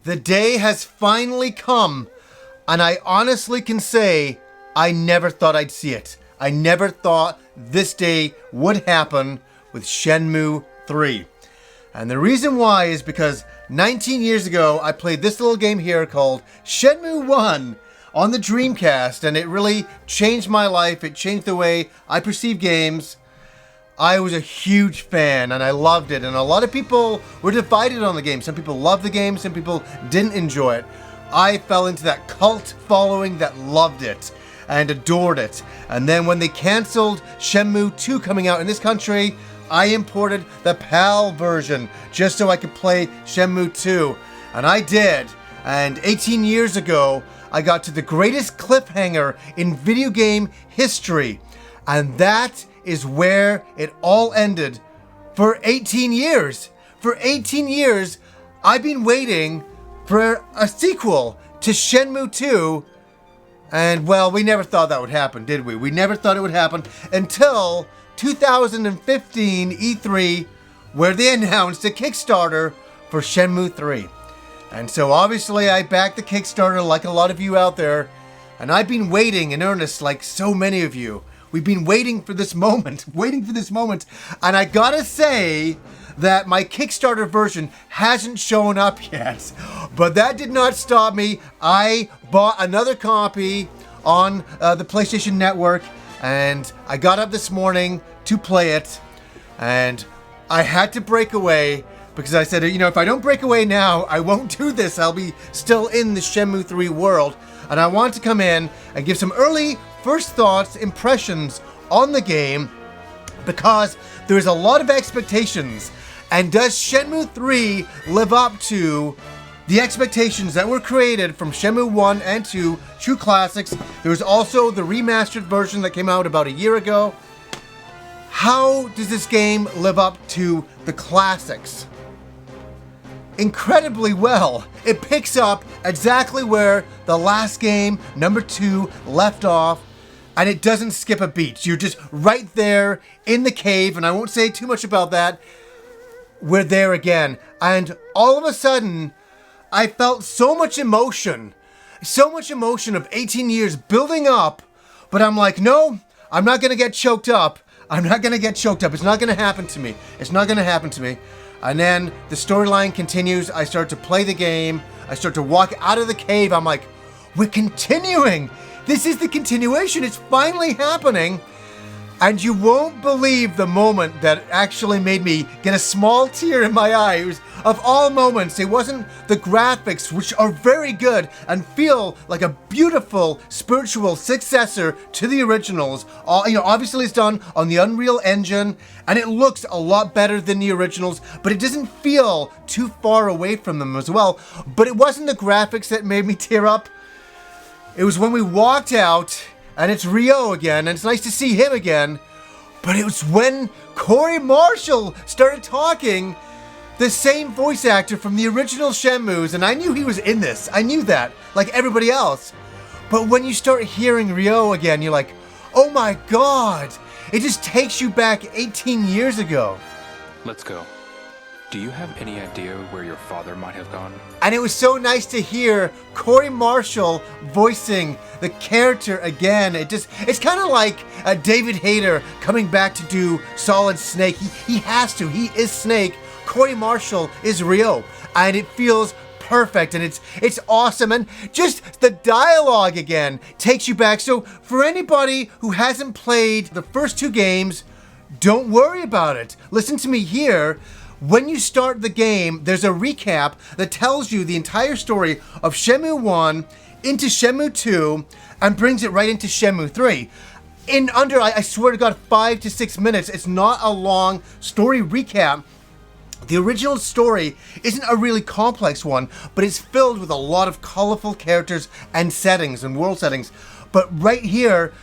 The day has finally come, and I honestly can say I never thought I'd see it. I never thought this day would happen with Shenmue 3. And the reason why is because 19 years ago, I played this little game here called Shenmue 1 on the Dreamcast, and it really changed my life. It changed the way I perceive games. I was a huge fan, and I loved it, and a lot of people were divided on the game. Some people loved the game, some people didn't enjoy it. I fell into that cult following that loved it and adored it. And then when they canceled Shenmue 2 coming out in this country, I imported the PAL version just so I could play Shenmue 2. And I did. And 18 years ago, I got to the greatest cliffhanger in video game history. And that is where it all ended for 18 years. For 18 years, I've been waiting for a sequel to Shenmue 2. And well, we never thought that would happen, did we? We never thought it would happen until 2015 E3, where they announced a Kickstarter for Shenmue 3. And so obviously I backed the Kickstarter like a lot of you out there, and I've been waiting in earnest like so many of you. We've been waiting for this moment, and I gotta say that my Kickstarter version hasn't shown up yet, but that did not stop me. I bought another copy on the PlayStation Network, and I got up this morning to play it, and I had to break away because I said, you know, if I don't break away now, I won't do this. I'll be still in the Shenmue 3 world, and I want to come in and give some early first thoughts, impressions on the game, because there's a lot of expectations. And does Shenmue 3 live up to the expectations that were created from Shenmue 1 and 2, true classics? There was also the remastered version that came out about a year ago. How does this game live up to the classics? Incredibly well. It picks up exactly where the last game, number 2, left off, and it doesn't skip a beat. You're just right there in the cave, and I won't say too much about that. We're there again, and all of a sudden, I felt so much emotion of 18 years building up, but I'm like, no, I'm not gonna get choked up. It's not gonna happen to me. And then the storyline continues. I start to play the game. I start to walk out of the cave. I'm like, we're continuing. This is the continuation. It's finally happening. And you won't believe the moment that actually made me get a small tear in my eye. It was, of all moments, it wasn't the graphics, which are very good and feel like a beautiful spiritual successor to the originals. Obviously it's done on the Unreal Engine, and it looks a lot better than the originals, but it doesn't feel too far away from them as well. But it wasn't the graphics that made me tear up. It was when we walked out, and it's Ryo again, and it's nice to see him again. But it was when Corey Marshall started talking, the same voice actor from the original Shenmues, and I knew he was in this. I knew that, like everybody else. But when you start hearing Ryo again, you're like, oh my god! It just takes you back 18 years ago. Let's go. Do you have any idea where your father might have gone? And it was so nice to hear Corey Marshall voicing the character again. It's kind of like David Hayter coming back to do Solid Snake. He has to. He is Snake. Corey Marshall is Ryo. And it feels perfect, and it's awesome. And just the dialogue again takes you back. So for anybody who hasn't played the first 2 games, don't worry about it. Listen to me here. When you start the game, there's a recap that tells you the entire story of Shenmue 1 into Shenmue 2 and brings it right into Shenmue 3. In under, I swear to God, 5 to 6 minutes. It's not a long story recap. The original story isn't a really complex one, but it's filled with a lot of colorful characters and settings and world settings. But right here,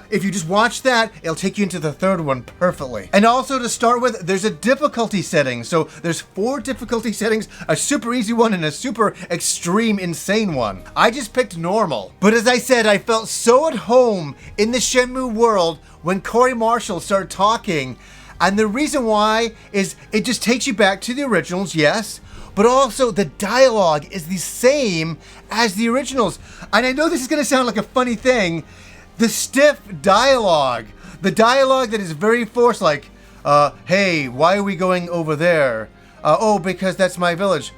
if you just watch that, it'll take you into the third one perfectly. And also to start with, there's a difficulty setting. So there's 4 difficulty settings, a super easy one and a super extreme insane one. I just picked normal. But as I said, I felt so at home in the Shenmue world when Corey Marshall started talking. And the reason why is it just takes you back to the originals, yes, but also the dialogue is the same as the originals. And I know this is going to sound like a funny thing. The stiff dialogue, the dialogue that is very forced, like, hey, why are we going over there? Oh, because that's my village.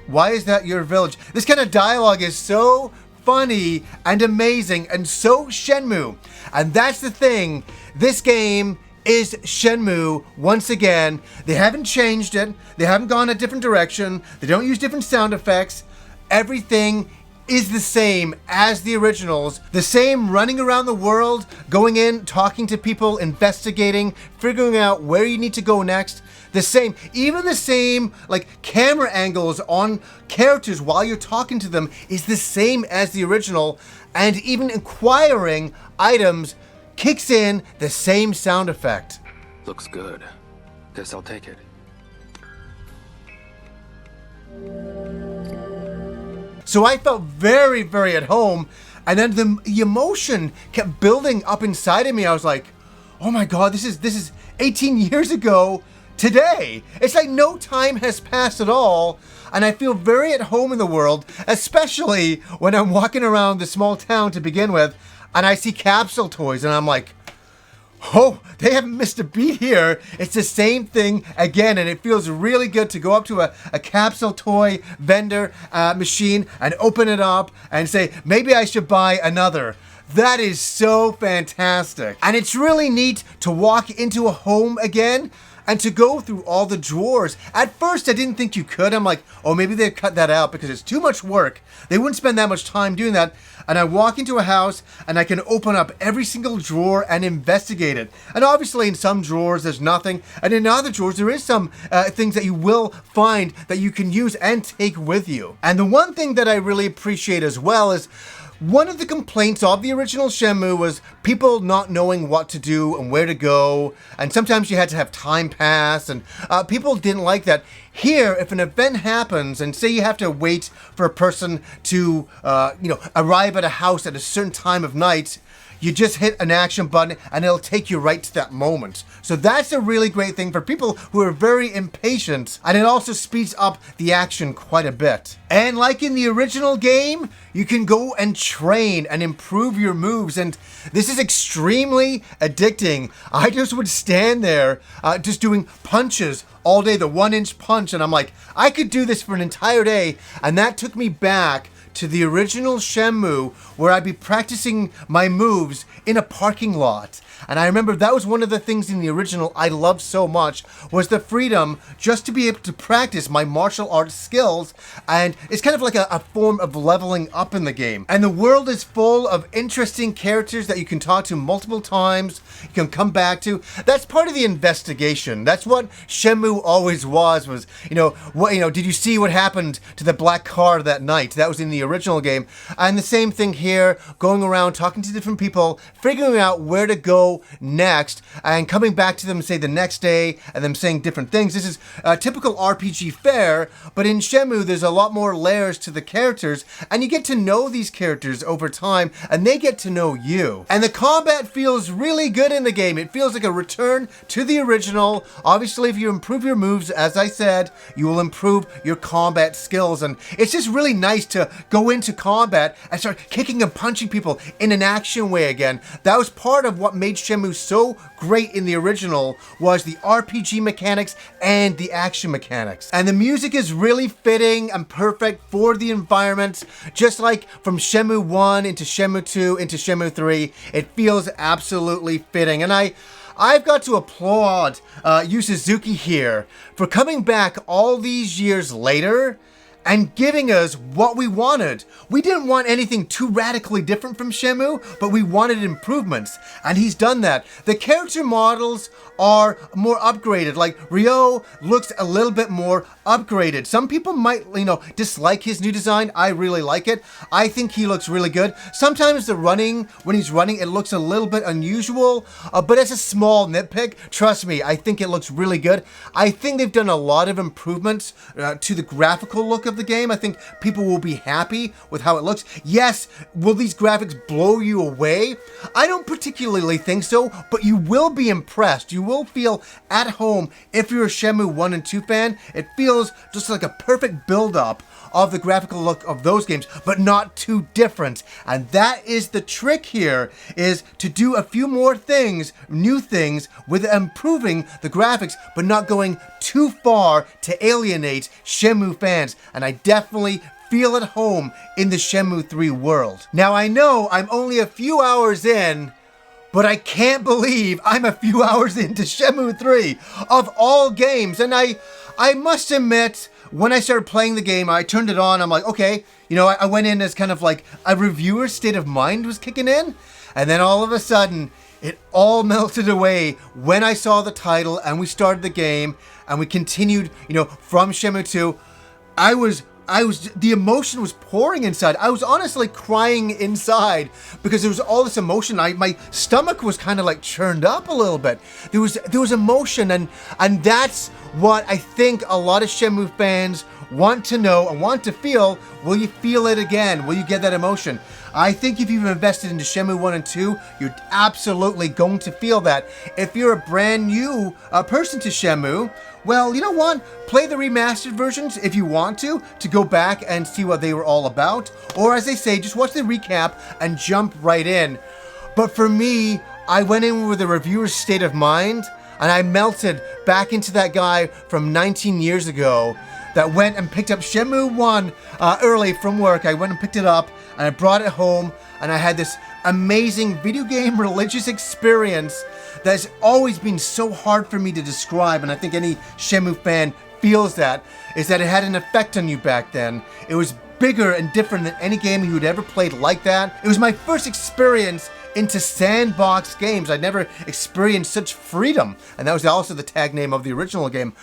Why is that your village? This kind of dialogue is so funny and amazing and so Shenmue. And that's the thing. This game is Shenmue once again. They haven't changed it. They haven't gone a different direction. They don't use different sound effects. Everything is the same as the originals. The same running around the world, going in, talking to people, investigating, figuring out where you need to go next. The same, even the same like camera angles on characters while you're talking to them is the same as the original. And even acquiring items kicks in the same sound effect. Looks good. Guess I'll take it. So I felt very, very at home. And then the emotion kept building up inside of me. I was like, oh my God, this is 18 years ago today. It's like no time has passed at all. And I feel very at home in the world, especially when I'm walking around the small town to begin with, and I see capsule toys, and I'm like, oh, they haven't missed a beat here. It's the same thing again, and it feels really good to go up to a capsule toy vendor machine and open it up and say, maybe I should buy another. That is so fantastic. And it's really neat to walk into a home again and to go through all the drawers. At first, I didn't think you could. I'm like, oh, maybe they've cut that out because it's too much work. They wouldn't spend that much time doing that. And I walk into a house and I can open up every single drawer and investigate it. And obviously in some drawers, there's nothing. And in other drawers, there is some things that you will find that you can use and take with you. And the one thing that I really appreciate as well is one of the complaints of the original Shenmue was people not knowing what to do and where to go, and sometimes you had to have time pass, and people didn't like that. Here, if an event happens, and say you have to wait for a person to, arrive at a house at a certain time of night, you just hit an action button and it'll take you right to that moment. So that's a really great thing for people who are very impatient, and it also speeds up the action quite a bit. And like in the original game, you can go and train and improve your moves, and this is extremely addicting. I just would stand there just doing punches all day, the 1-inch punch, and I'm like, I could do this for an entire day. And that took me back to the original Shenmue, where I'd be practicing my moves in a parking lot. And I remember that was one of the things in the original I loved so much, was the freedom just to be able to practice my martial arts skills. And it's kind of like a form of leveling up in the game. And the world is full of interesting characters that you can talk to multiple times, you can come back to. That's part of the investigation. That's what Shenmue always was, did you see what happened to the black car that night? That was in the original game. And the same thing here, going around talking to different people, figuring out where to go next, and coming back to them, say, the next day, and them saying different things. This is a typical RPG fare, but in Shenmue, there's a lot more layers to the characters, and you get to know these characters over time, and they get to know you. And the combat feels really good in the game. It feels like a return to the original. Obviously, if you improve your moves, as I said, you will improve your combat skills, and it's just really nice to go into combat and start kicking and punching people in an action way again. That was part of what made Shenmue so great in the original, was the RPG mechanics and the action mechanics. And the music is really fitting and perfect for the environment, just like from Shenmue 1 into Shenmue 2 into Shenmue 3. It feels absolutely fitting. And I've got to applaud Yu Suzuki here for coming back all these years later and giving us what we wanted. We didn't want anything too radically different from Shenmue, but we wanted improvements, and he's done that. The character models are more upgraded. Like, Ryo looks a little bit more upgraded. Some people might, dislike his new design. I really like it. I think he looks really good. Sometimes when he's running, it looks a little bit unusual, but as a small nitpick, trust me, I think it looks really good. I think they've done a lot of improvements to the graphical look of the game. I think people will be happy with how it looks. Yes, will these graphics blow you away? I don't particularly think so, but you will be impressed. You will feel at home if you're a Shenmue 1 and 2 fan. It feels just like a perfect build-up of the graphical look of those games, but not too different. And that is the trick here, is to do a few more things, new things, with improving the graphics, but not going too far to alienate Shenmue fans. And I definitely feel at home in the Shenmue 3 world. Now I know I'm only a few hours in, but I can't believe I'm a few hours into Shenmue 3 of all games. And I must admit, when I started playing the game, I turned it on, I'm like, okay, you know, I went in as kind of like a reviewer's state of mind was kicking in, and then all of a sudden, it all melted away when I saw the title and we started the game and we continued, you know, from Shenmue 2. The emotion was pouring inside. I was honestly crying inside because there was all this emotion. My stomach was kind of like churned up a little bit. There was emotion, and that's what I think a lot of Shenmue fans want to know and want to feel. Will you feel it again? Will you get that emotion? I think if you've invested into Shenmue 1 and 2, you're absolutely going to feel that. If you're a brand new person to Shenmue, well, you know what? Play the remastered versions if you want to go back and see what they were all about. Or as they say, just watch the recap and jump right in. But for me, I went in with a reviewer's state of mind, and I melted back into that guy from 19 years ago that went and picked up Shenmue 1 early from work. I went and picked it up, and I brought it home, and I had this amazing video game religious experience that's always been so hard for me to describe, and I think any Shenmue fan feels that, is that it had an effect on you back then. It was bigger and different than any game you had ever played like that. It was my first experience into sandbox games. I'd never experienced such freedom, and that was also the tag name of the original game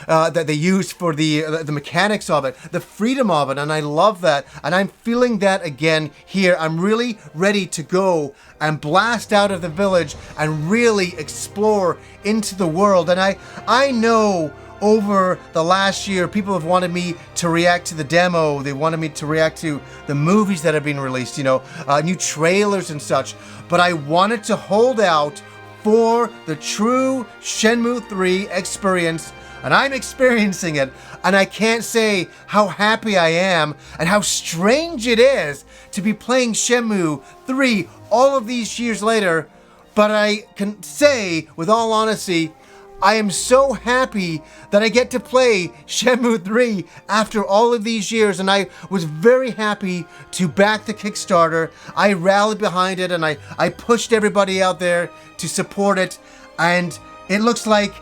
that they used for the mechanics of it, the freedom of it, and I love that, and I'm feeling that again here. I'm really ready to go and blast out of the village and really explore into the world. And I know over the last year, people have wanted me to react to the demo. They wanted me to react to the movies that have been released, you know, new trailers and such. But I wanted to hold out for the true Shenmue 3 experience, and I'm experiencing it. And I can't say how happy I am and how strange it is to be playing Shenmue 3 all of these years later. But I can say, with all honesty, I am so happy that I get to play Shenmue 3 after all of these years, and I was very happy to back the Kickstarter. I rallied behind it, and I pushed everybody out there to support it, and it looks like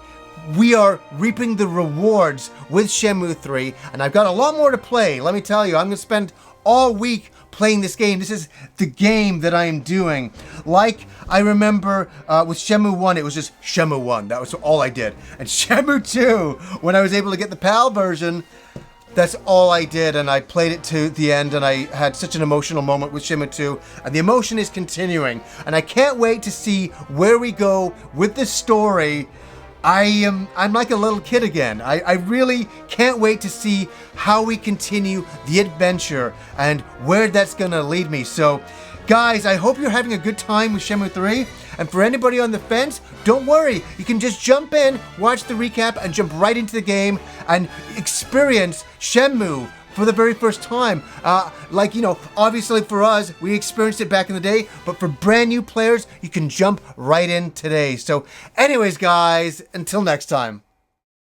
we are reaping the rewards with Shenmue 3, and I've got a lot more to play. Let me tell you, I'm going to spend all week playing this game. This is the game that I am doing. Like, I remember with Shenmue 1, it was just Shenmue 1. That was all I did. And Shenmue 2, when I was able to get the PAL version, that's all I did, and I played it to the end, and I had such an emotional moment with Shenmue 2, and the emotion is continuing, and I can't wait to see where we go with this story. I'm like a little kid again. I really can't wait to see how we continue the adventure and where that's gonna lead me. So, guys, I hope you're having a good time with Shenmue 3. And for anybody on the fence, don't worry. You can just jump in, watch the recap, and jump right into the game and experience Shenmue for the very first time. Like, you know, obviously for us, we experienced it back in the day, but for brand new players, you can jump right in today. So anyways, guys, until next time.